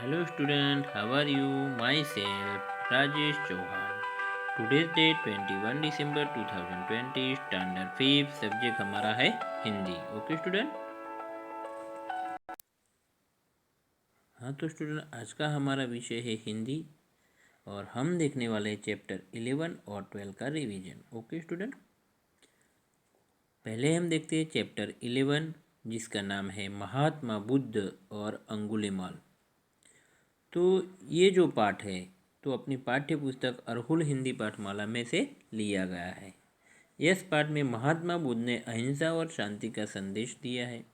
Hello student, how are you? Myself Rajesh Chauhan. Today's date 21 December 2020, standard 5 subject हमारा है Hindi. Okay student. हाँ तो student, आज का हमारा विषय है हिंदी और हम देखने वाले हैं चैप्टर 11 और 12 का रिवीजन। ओके स्टूडेंट, पहले हम देखते हैं चैप्टर 11 जिसका नाम है महात्मा बुद्ध और अंगुलीमाल। तो ये जो पाठ है तो अपनी पाठ्य पुस्तक अरहुल हिंदी पाठमाला में से लिया गया है। इस पाठ में महात्मा बुद्ध ने अहिंसा और शांति का संदेश दिया है।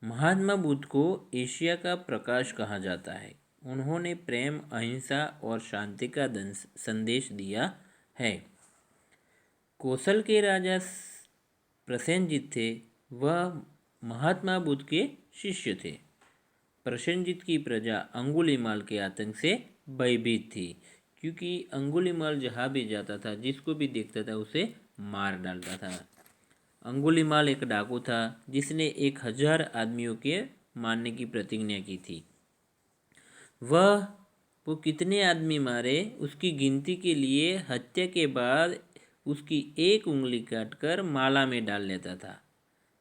महात्मा बुद्ध को एशिया का प्रकाश कहा जाता है। उन्होंने प्रेम, अहिंसा और शांति का संदेश दिया है। कौशल के राजा प्रसेनजीत थे, वह महात्मा बुद्ध के शिष्य थे। प्रसेनजीत की प्रजा अंगुलीमाल के आतंक से भयभीत थी, क्योंकि अंगुलीमाल जहाँ भी जाता था जिसको भी देखता था उसे मार डालता था। अंगुलीमाल एक डाकू था जिसने 1000 आदमियों के मारने की प्रतिज्ञा की थी। वो कितने आदमी मारे उसकी गिनती के लिए हत्या के बाद उसकी एक उंगली काटकर माला में डाल लेता था।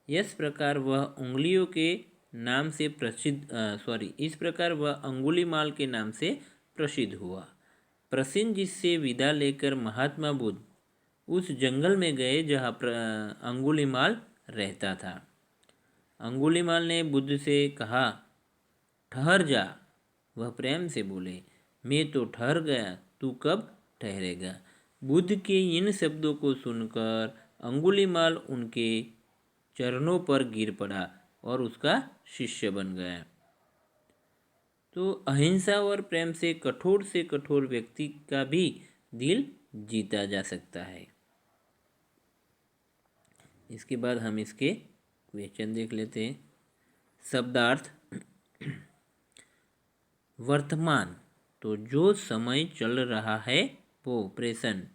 इस प्रकार वह उंगलियों के नाम से इस प्रकार वह अंगुलीमाल के नाम से प्रसिद्ध हुआ। प्रसेनजीत से विदा लेकर महात्मा बुद्ध उस जंगल में गए जहाँ अंगुलीमाल रहता था। अंगुलीमाल ने बुद्ध से कहा, ठहर जा। वह प्रेम से बोले, मैं तो ठहर गया, तू कब ठहरेगा। बुद्ध के इन शब्दों को सुनकर अंगुलीमाल उनके चरणों पर गिर पड़ा और उसका शिष्य बन गया। तो अहिंसा और प्रेम से कठोर व्यक्ति का भी दिल जीता जा सकता है। इसके बाद हम इसके क्वेश्चन देख लेते हैं। शब्दार्थ। वर्तमान, तो जो समय चल रहा है वो प्रेजेंट।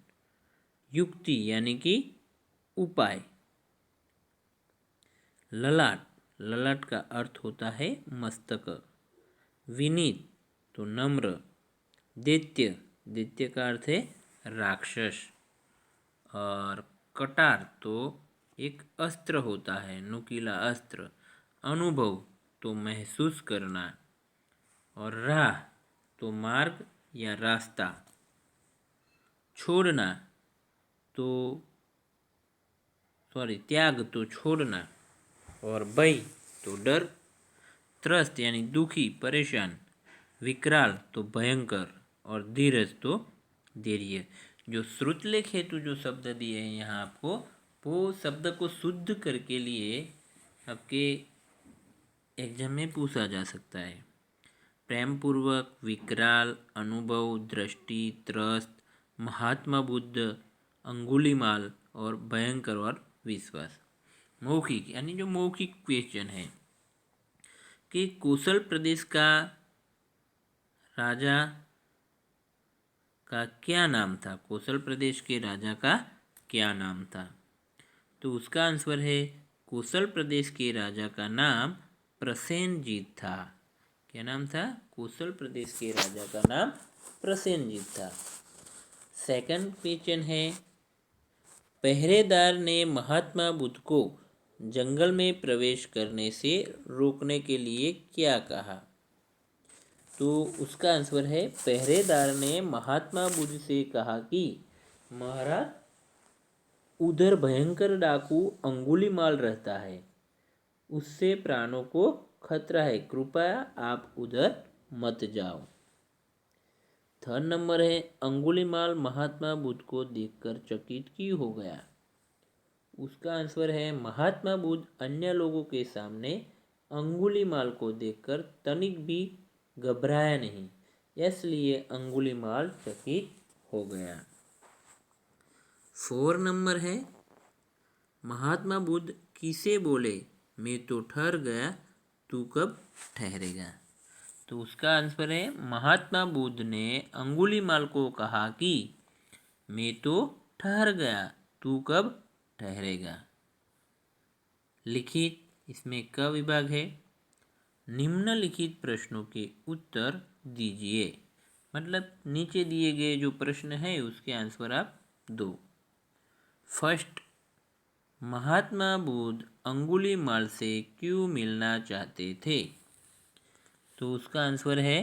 युक्ति यानी कि उपाय। ललाट, ललाट का अर्थ होता है मस्तक। विनीत, तो नम्र। दैत्य, दैत्य का अर्थ है राक्षस। और कटार, तो एक अस्त्र होता है, नुकीला अस्त्र। अनुभव, तो महसूस करना। और राह, तो मार्ग या रास्ता। छोड़ना, तो त्याग, तो छोड़ना। और भय, तो डर। त्रस्त यानी दुखी, परेशान। विकराल, तो भयंकर। और धीरज, तो धैर्य। जो श्रुतलेख हेतु जो शब्द दिए हैं यहाँ आपको, वो शब्द को शुद्ध करके लिए आपके एग्जाम में पूछा जा सकता है। प्रेम पूर्वक, विकराल, अनुभव, दृष्टि, त्रस्त, महात्मा बुद्ध, अंगुलीमाल और भयंकर और विश्वास। मौखिक यानी जो मौखिक क्वेश्चन है कि कौशल प्रदेश का राजा का क्या नाम था। कौशल प्रदेश के राजा का क्या नाम था। तो उसका आंसर है कौशल प्रदेश के राजा का नाम प्रसेनजीत था। क्या नाम था। कौशल प्रदेश के राजा का नाम प्रसेनजीत था। सेकंड क्वेश्चन है, पहरेदार ने महात्मा बुद्ध को जंगल में प्रवेश करने से रोकने के लिए क्या कहा। तो उसका आंसर है, पहरेदार ने महात्मा बुद्ध से कहा कि महाराज, उधर भयंकर डाकू अंगुलीमाल रहता है, उससे प्राणों को खतरा है, कृपया आप उधर मत जाओ। थर्ड नंबर है, अंगुलीमाल महात्मा बुद्ध को देखकर चकित क्यों हो गया। उसका आंसर है, महात्मा बुद्ध अन्य लोगों के सामने अंगुलीमाल को देखकर तनिक भी घबराया नहीं, इसलिए अंगुलीमाल चकित हो गया। 4 नंबर है, महात्मा बुद्ध किसे बोले, मैं तो ठहर गया, तू कब ठहरेगा। तो उसका आंसर है, महात्मा बुद्ध ने अंगुलीमाल को कहा कि मैं तो ठहर गया, तू कब ठहरेगा। लिखित, इसमें क विभाग है। निम्नलिखित प्रश्नों के उत्तर दीजिए। मतलब नीचे दिए गए जो प्रश्न है उसके आंसर आप दो। फर्स्ट, महात्मा बुद्ध अंगुलीमाल से क्यों मिलना चाहते थे? तो उसका आंसर है,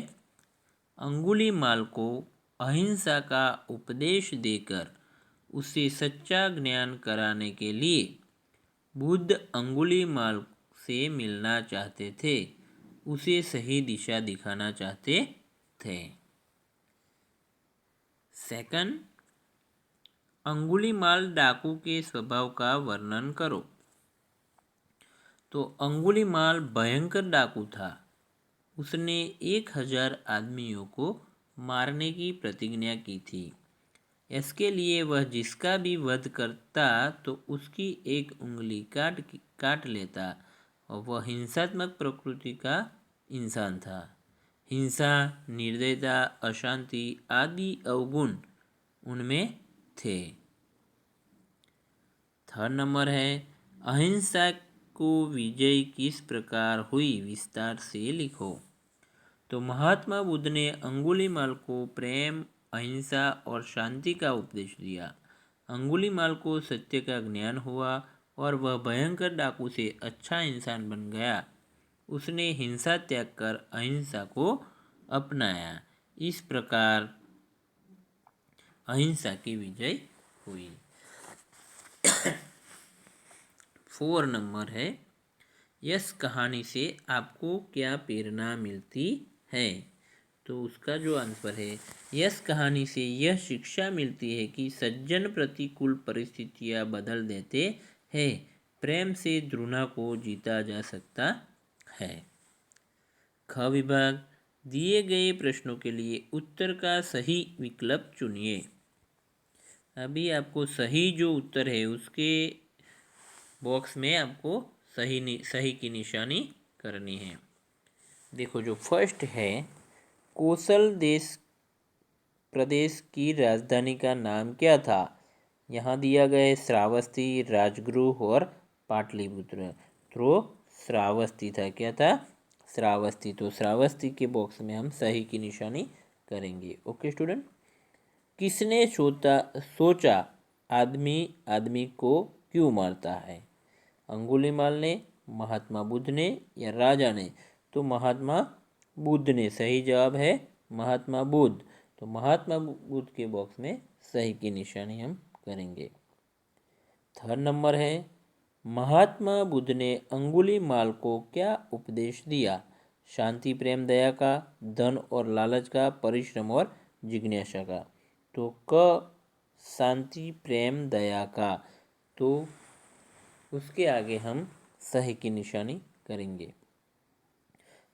अंगुलीमाल को अहिंसा का उपदेश देकर उसे सच्चा ज्ञान कराने के लिए बुद्ध अंगुलीमाल से मिलना चाहते थे, उसे सही दिशा दिखाना चाहते थे। सेकंड, अंगुलीमाल डाकू के स्वभाव का वर्णन करो। तो अंगुलीमाल भयंकर डाकू था। उसने 1000 आदमियों को मारने की प्रतिज्ञा की थी। इसके लिए वह जिसका भी वध करता तो उसकी एक उंगली काट लेता, और वह हिंसात्मक प्रकृति का इंसान था। हिंसा, निर्दयता, अशांति आदि अवगुण उनमें थे। थर्ड नंबर है, अहिंसा को विजय किस प्रकार हुई, विस्तार से लिखो। तो महात्मा बुद्ध ने अंगुलीमाल को प्रेम, अहिंसा और शांति का उपदेश दिया। अंगुलीमाल को सत्य का ज्ञान हुआ और वह भयंकर डाकू से अच्छा इंसान बन गया। उसने हिंसा त्याग कर अहिंसा को अपनाया। इस प्रकार अहिंसा की विजय हुई। 4 नंबर है, यस कहानी से आपको क्या प्रेरणा मिलती है? तो उसका जो आंसर है, यस कहानी से यह शिक्षा मिलती है कि सज्जन प्रतिकूल परिस्थितियां बदल देते हैं। प्रेम से द्रुणा को जीता जा सकता है। ख विभाग, दिए गए प्रश्नों के लिए उत्तर का सही विकल्प चुनिए। अभी आपको सही जो उत्तर है उसके बॉक्स में आपको सही की निशानी करनी है। देखो, जो फर्स्ट है, कोसल देश प्रदेश की राजधानी का नाम क्या था? यहाँ दिया गया है श्रावस्ती, राजगृह और पाटलिपुत्र। तो श्रावस्ती था। क्या था? श्रावस्ती। तो श्रावस्ती के बॉक्स में हम सही की निशानी करेंगे। Okay student. किसने सोचा आदमी आदमी को क्यों मारता है? अंगुलीमाल ने, महात्मा बुद्ध ने या राजा ने? तो महात्मा बुद्ध ने। सही जवाब है महात्मा बुद्ध। तो महात्मा बुद्ध के बॉक्स में सही की निशानी हम करेंगे। थर्ड नंबर है, महात्मा बुद्ध ने अंगुलीमाल को क्या उपदेश दिया? शांति, प्रेम, दया का, धन और लालच का, परिश्रम और जिज्ञासा का? तो क शांति, प्रेम, दया का। तो उसके आगे हम सही की निशानी करेंगे।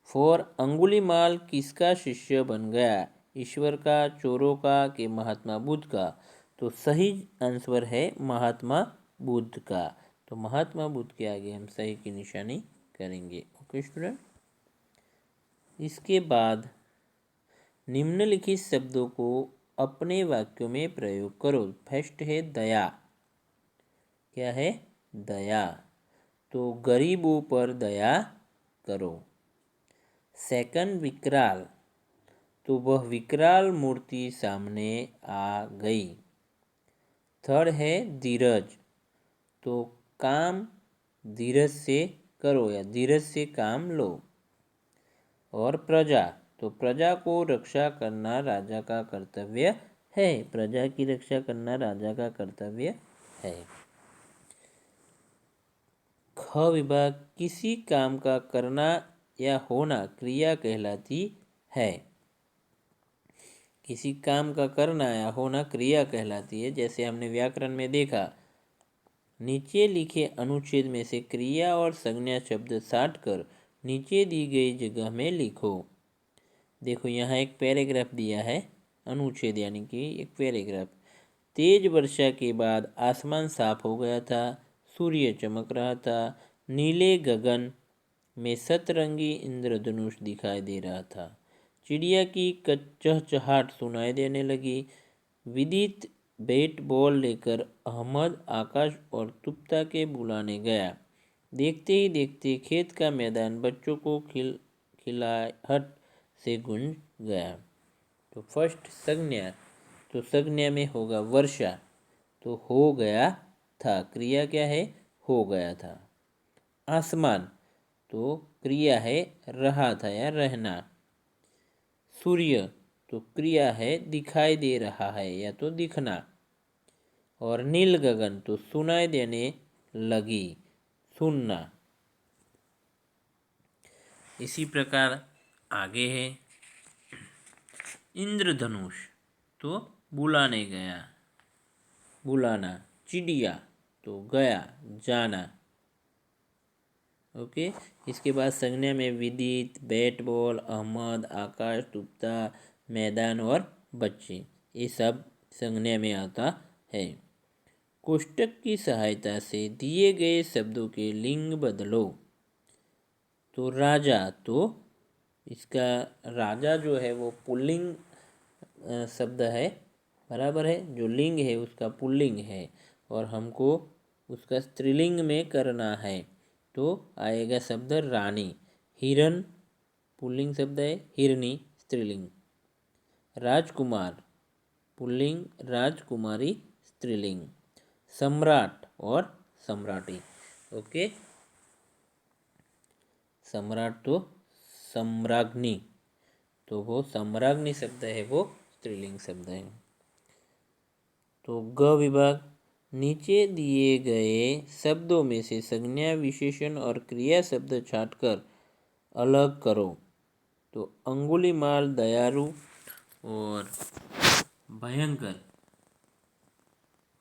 4, अंगुलीमाल किसका शिष्य बन गया? ईश्वर का, चोरों का कि महात्मा बुद्ध का? तो सही आंसर है महात्मा बुद्ध का। तो महात्मा बुद्ध के आगे हम सही की निशानी करेंगे। Okay student. इसके बाद निम्नलिखित शब्दों को अपने वाक्यों में प्रयोग करो। फर्स्ट है दया। क्या है? दया। तो गरीबों पर दया करो। सेकंड, विकराल। तो वह विकराल मूर्ति सामने आ गई। थर्ड है धीरज। तो काम धीरज से करो या धीरज से काम लो। और प्रजा। तो प्रजा को रक्षा करना राजा का कर्तव्य है। प्रजा की रक्षा करना राजा का कर्तव्य है। ख विभाग, किसी काम का करना या होना क्रिया कहलाती है। किसी काम का करना या होना क्रिया कहलाती है। जैसे हमने व्याकरण में देखा, नीचे लिखे अनुच्छेद में से क्रिया और संज्ञा शब्द साट कर नीचे दी गई जगह में लिखो। देखो, यहाँ एक पैराग्राफ दिया है, अनुच्छेद यानी कि एक पैराग्राफ। तेज वर्षा के बाद आसमान साफ हो गया था। सूर्य चमक रहा था। नीले गगन में सतरंगी इंद्रधनुष दिखाई दे रहा था। चिड़िया की चहचहाट सुनाई देने लगी। विदित बैट बॉल लेकर अहमद आकाश और तुप्ता के बुलाने गया। देखते ही देखते खेत का मैदान बच्चों को खिलखिलाहट से गूंज गया। तो फर्स्ट संज्ञा, तो संज्ञा में होगा वर्षा, तो हो गया था, क्रिया क्या है, हो गया था। आसमान, तो क्रिया है रहा था या रहना। सूर्य, तो क्रिया है दिखाई दे रहा है या तो दिखना। और नील गगन, तो सुनाई देने लगी, सुनना। इसी प्रकार आगे है इंद्रधनुष, तो बुलाने गया, बुलाना। चिड़िया, तो गया, जाना। ओके। इसके बाद संज्ञा में विदित, बैट बॉल, अहमद, आकाश, तुप्ता, मैदान और बच्चे, ये सब संज्ञा में आता है। कोष्टक की सहायता से दिए गए शब्दों के लिंग बदलो। तो राजा, तो इसका राजा जो है वो पुल्लिंग शब्द है, बराबर है, जो लिंग है उसका पुल्लिंग है और हमको उसका स्त्रीलिंग में करना है, तो आएगा शब्द रानी। हिरन पुल्लिंग शब्द है, हिरनी स्त्रीलिंग। राजकुमार पुल्लिंग, राजकुमारी स्त्रीलिंग। सम्राट और सम्राटी। ओके। सम्राट तो सम्राज्ञी, तो वो सम्राज्ञी शब्द है वो स्त्रीलिंग शब्द है। तो ग विभाग, नीचे दिए गए शब्दों में से संज्ञा, विशेषण और क्रिया शब्द छांटकर अलग करो। तो अंगुलीमाल दयालु और भयंकर।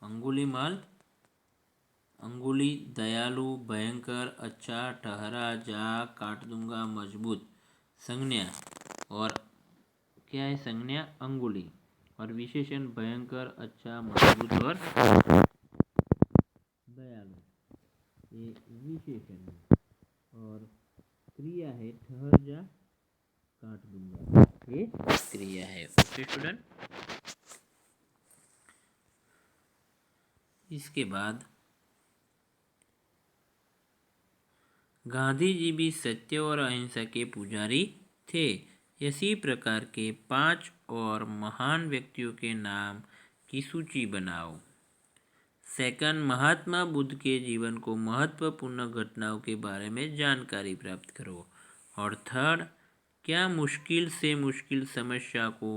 अंगुलीमाल, अंगुली, दयालु, भयंकर, अच्छा, ठहरा, जा, काट दूंगा, मजबूत। संज्ञा और क्या है, संज्ञा अंगुली और विशेषण भयंकर, अच्छा, मजबूत और दयालु, ये विशेषण है। और क्रिया है ठहर जा, काट दूंगा, ये क्रिया है। Okay student. इसके बाद गांधी जी भी सत्य और अहिंसा के पुजारी थे। इसी प्रकार के 5 और महान व्यक्तियों के नाम की सूची बनाओ। सेकंड, महात्मा बुद्ध के जीवन को महत्वपूर्ण घटनाओं के बारे में जानकारी प्राप्त करो। और थर्ड, क्या मुश्किल से मुश्किल समस्या को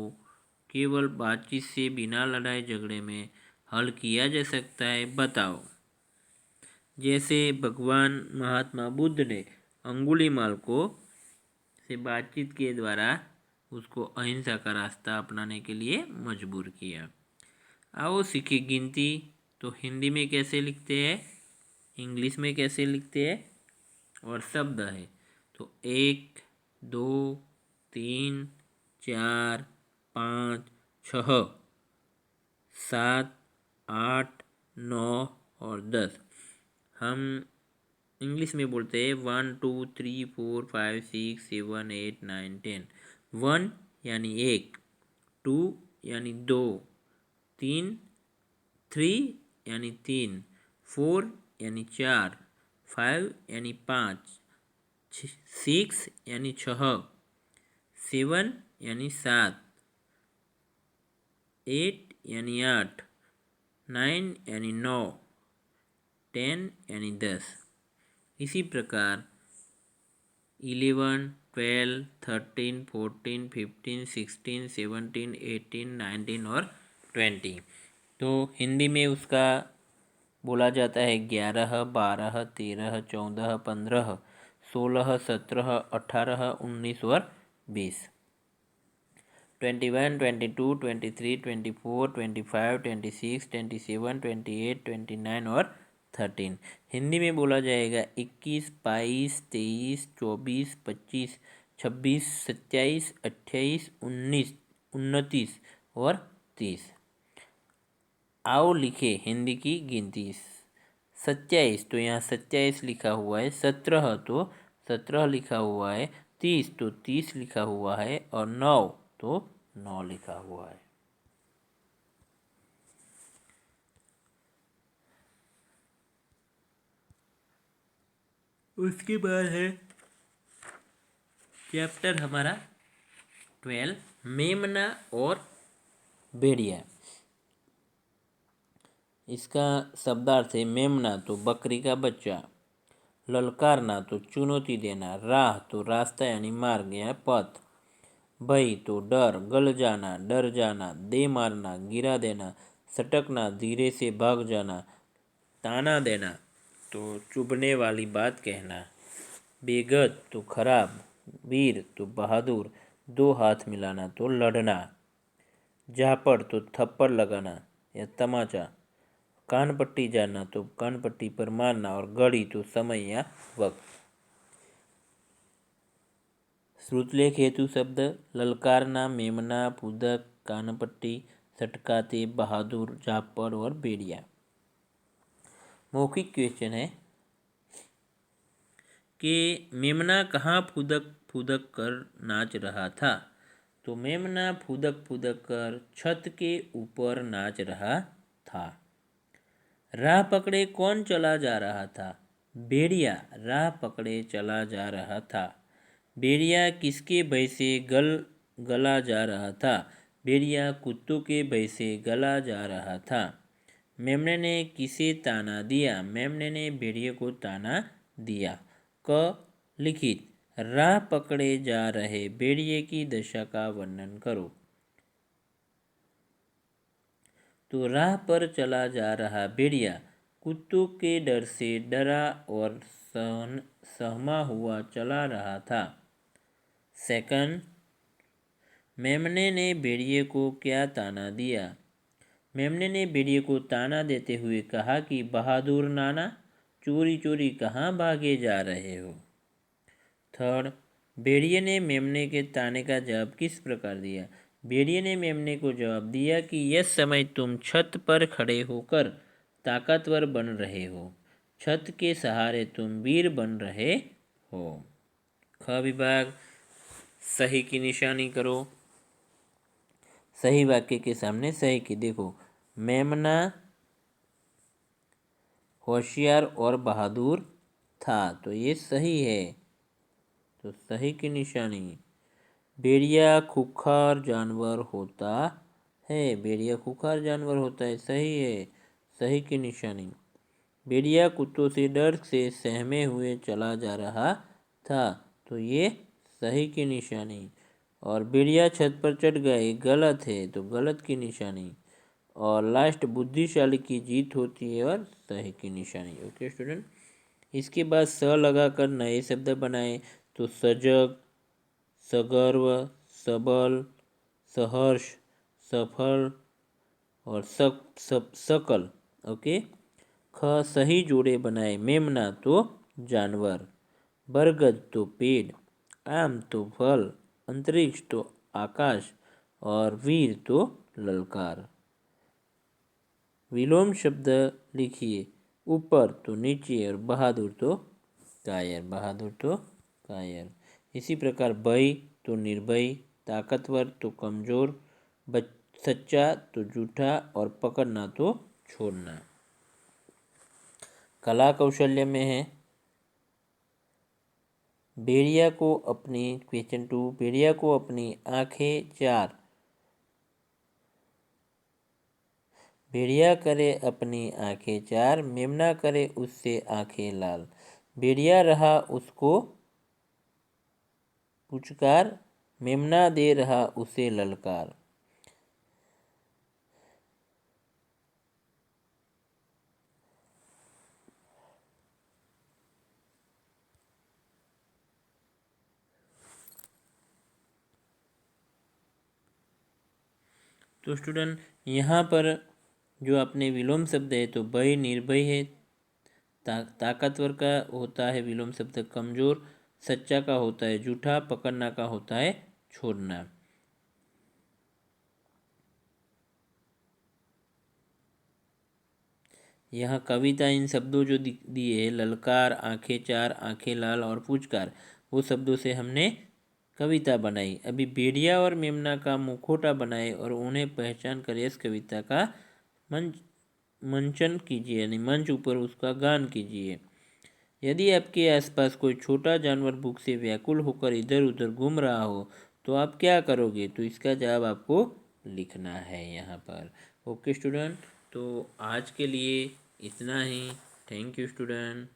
केवल बातचीत से बिना लड़ाई झगड़े में हल किया जा सकता है, बताओ। जैसे भगवान महात्मा बुद्ध ने अंगुलीमाल को से बातचीत के द्वारा उसको अहिंसा का रास्ता अपनाने के लिए मजबूर किया। आओ सीखे गिनती। तो हिंदी में कैसे लिखते हैं, इंग्लिश में कैसे लिखते हैं और शब्द है। तो 1, 2, 3, 4, 5, 6, 7, 8, 9 और 10। हम इंग्लिश में बोलते हैं 1, 2, 3, 4, 5, 6, 7, 8, 9, 10। 1 यानी 1, 2 यानी 2, 3 यानी 3, 4 यानी 4, 5 यानी 5, 6 यानी 6, 7 यानी 7, 8 यानी 8, 9 यानी 9, 10 यानी 10। इसी प्रकार 11, 12, 13, 14, 15, 16, 17, 18, 19 और 20। तो हिंदी में उसका बोला जाता है 11, 12, 13, 14, 15, 16, 17, 18, 19 और 20। 21, 22, 23, 24, 25, 26, 27, 28, 29 और 13। हिंदी में बोला जाएगा 21, 22, 23, 24, 25, 26, 27, 28, 19, 29 और 30। आओ लिखे हिंदी की गिनती। 27, तो यहाँ 27 लिखा हुआ है। 17, तो 17 लिखा हुआ है। 30, तो 30 लिखा हुआ है। और 9, तो 9 लिखा हुआ है। उसके बाद है चैप्टर हमारा 12 मेमना और भेड़िया। इसका शब्दार्थ है मेमना तो बकरी का बच्चा, ललकारना तो चुनौती देना, राह तो रास्ता यानी मार्ग या पथ, भय तो डर, गल जाना डर जाना, दे मारना गिरा देना, सटकना धीरे से भाग जाना, ताना देना तो चुभने वाली बात कहना, बेगत तो खराब, वीर तो बहादुर, दो हाथ मिलाना तो लड़ना, झापड़ तो थप्पड़ लगाना या तमाचा, कान पट्टी जाना तो कान पट्टी पर मारना, और घड़ी तो समय या वक्त। श्रुतलेख हेतु शब्द ललकारना, मेमना, फूदक, कानपट्टी, सटकाते, बहादुर, झापड़ और भेड़िया। मौखिक क्वेश्चन है कि मेमना कहाँ फूदक फूदक कर नाच रहा था। तो मेमना फूदक फूदक कर छत के ऊपर नाच रहा था। राह पकड़े कौन चला जा रहा था। भेड़िया राह पकड़े चला जा रहा था। भेड़िया किसके भय से गला जा रहा था। भेड़िया कुत्तों के भय से गला जा रहा था। मेमने ने किसे ताना दिया। मेमने ने भेड़िए को ताना दिया। क लिखित राह पकड़े जा रहे भेड़िए की दशा का वर्णन करो। तो राह पर चला जा रहा भेड़िया कुत्तों के डर से डरा और सहमा हुआ चला रहा था। सेकंड, मेमने ने भेड़िए को क्या ताना दिया। मेमने ने भेड़िए को ताना देते हुए कहा कि बहादुर नाना, चोरी चोरी कहाँ भागे जा रहे हो। थर्ड, भेड़िए ने मेमने के ताने का जवाब किस प्रकार दिया। भेड़िए ने मेमने को जवाब दिया कि इस समय तुम छत पर खड़े होकर ताकतवर बन रहे हो, छत के सहारे तुम वीर बन रहे हो। ख विभाग सही की निशानी करो। सही वाक्य के सामने सही की। देखो, मेमना होशियार और बहादुर था, तो ये सही है, तो सही की निशानी। भेड़िया खूंखार जानवर होता है। भेड़िया खूंखार जानवर होता है, सही है, सही की निशानी। भेड़िया कुत्तों से डर से सहमे हुए चला जा रहा था, तो ये सही की निशानी। और भेड़िया छत पर चढ़ गए, गलत है, तो गलत की निशानी। और लास्ट बुद्धिशाली की जीत होती है, और सही की निशानी। ओके स्टूडेंट, इसके बाद स लगाकर नए शब्द बनाए। तो सजग, सगर्व, सबल, सहर्ष, सफल और सकल। ओके। ख सही जोड़े बनाए। मेमना तो जानवर, बरगद तो पेड़, आम तो फल, अंतरिक्ष तो आकाश और वीर तो ललकार। विलोम शब्द लिखिए। ऊपर तो नीचे और बहादुर तो कायर, बहादुर तो कायर। इसी प्रकार भय तो निर्भय, ताकतवर तो कमजोर, सच्चा तो झूठा और पकड़ना तो छोड़ना। कला कौशल्य में है भेड़िया को अपनी क्वेश्चन 2 भेड़िया को अपनी आंखें चार। भेड़िया करे अपनी आंखें चार, मेमना करे उससे आंखें लाल। भेड़िया रहा उसको पुचकार, मेमना दे रहा उसे ललकार। तो स्टूडेंट, यहाँ पर जो अपने विलोम शब्द है, तो भय निर्भय है, ताकतवर का होता है विलोम शब्द कमजोर, सच्चा का होता है झूठा, पकड़ना का होता है छोड़ना। यह कविता इन शब्दों जो दिए है, ललकार, आंखें चार, आंखें लाल और पुचकार, वो शब्दों से हमने कविता बनाई। अभी भेड़िया और मेमना का मुखौटा बनाए और उन्हें पहचान कर इस कविता का मंचन कीजिए, यानी मंच ऊपर उसका गान कीजिए। यदि आपके आसपास कोई छोटा जानवर भूख से व्याकुल होकर इधर उधर घूम रहा हो तो आप क्या करोगे? तो इसका जवाब आपको लिखना है यहाँ पर। ओके स्टूडेंट, तो आज के लिए इतना ही। Thank you student.